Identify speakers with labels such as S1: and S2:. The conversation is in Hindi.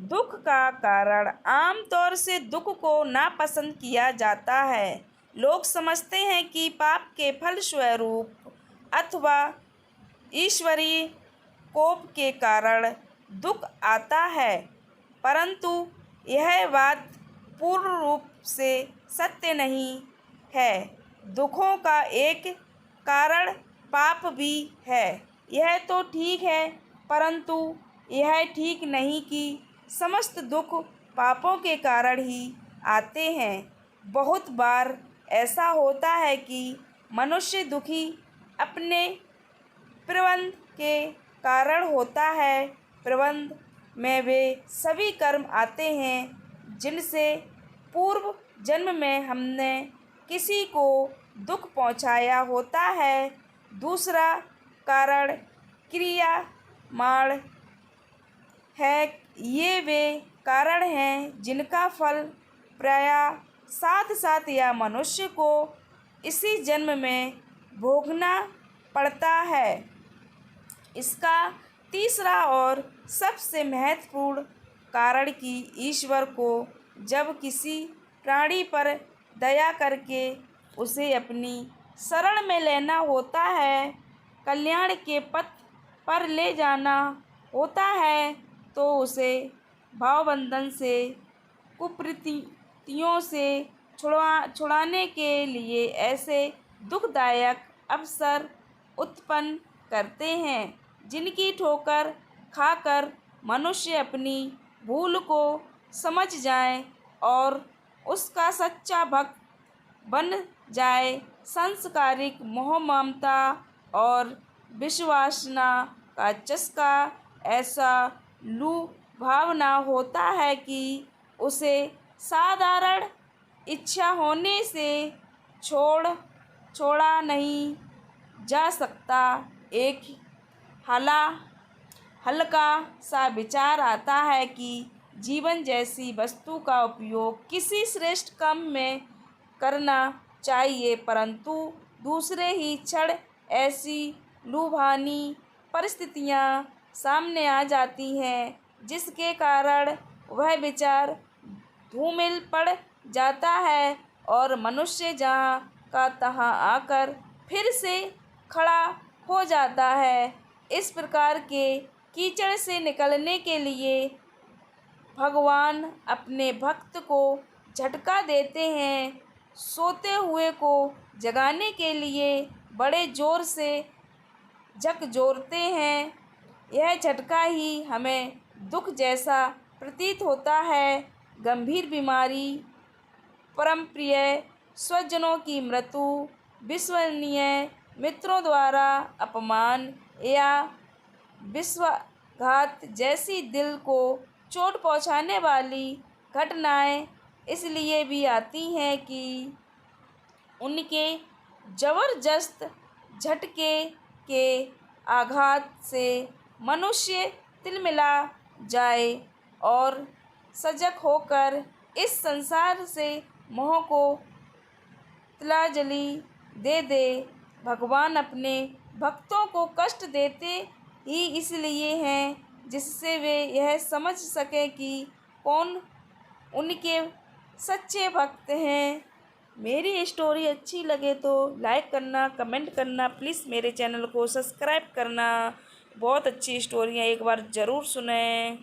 S1: दुख का कारण आमतौर से दुख को नापसंद किया जाता है। लोग समझते हैं कि पाप के फलस्वरूप अथवा ईश्वरीय कोप के कारण दुख आता है, परंतु यह बात पूर्ण रूप से सत्य नहीं है। दुखों का एक कारण पाप भी है, यह तो ठीक है, परंतु यह ठीक नहीं कि समस्त दुख पापों के कारण ही आते हैं। बहुत बार ऐसा होता है कि मनुष्य दुखी अपने प्रबंध के कारण होता है। प्रबंध में वे सभी कर्म आते हैं जिनसे पूर्व जन्म में हमने किसी को दुख पहुंचाया होता है। दूसरा कारण क्रियामाण है। ये वे कारण हैं जिनका फल प्रायः साथ साथ या मनुष्य को इसी जन्म में भोगना पड़ता है। इसका तीसरा और सबसे महत्वपूर्ण कारण कि ईश्वर को जब किसी प्राणी पर दया करके उसे अपनी शरण में लेना होता है, कल्याण के पथ पर ले जाना होता है, तो उसे भावबंधन से, कुप्रवृत्तियों से छुड़ाने के लिए ऐसे दुखदायक अवसर उत्पन्न करते हैं जिनकी ठोकर खाकर मनुष्य अपनी भूल को समझ जाए और उसका सच्चा भक्त बन जाए। सांसारिक मोह, ममता और विश्वासना का चस्का ऐसा लुभावना होता है कि उसे साधारण इच्छा होने से छोड़ा नहीं जा सकता। एक हल्का सा विचार आता है कि जीवन जैसी वस्तु का उपयोग किसी श्रेष्ठ काम में करना चाहिए, परंतु दूसरे ही क्षण ऐसी लुभावनी परिस्थितियां सामने आ जाती हैं जिसके कारण वह विचार धूमिल पड़ जाता है और मनुष्य जहाँ का तहाँ आकर फिर से खड़ा हो जाता है। इस प्रकार के कीचड़ से निकलने के लिए भगवान अपने भक्त को झटका देते हैं। सोते हुए को जगाने के लिए बड़े जोर से झकझोरते हैं। यह झटका ही हमें दुख जैसा प्रतीत होता है। गंभीर बीमारी, परम प्रिय स्वजनों की मृत्यु, विश्वसनीय मित्रों द्वारा अपमान या विश्वासघात जैसी दिल को चोट पहुंचाने वाली घटनाएं इसलिए भी आती हैं कि उनके जबरदस्त झटके के आघात से मनुष्य तिलमिला जाए और सजग होकर इस संसार से मोह को तिलांजलि दे दे। भगवान अपने भक्तों को कष्ट देते ही इसलिए हैं जिससे वे यह समझ सकें कि कौन उनके सच्चे भक्त हैं। मेरी स्टोरी अच्छी लगे तो लाइक करना, कमेंट करना, प्लीज़ मेरे चैनल को सब्सक्राइब करना। बहुत अच्छी स्टोरी है, एक बार ज़रूर सुनें।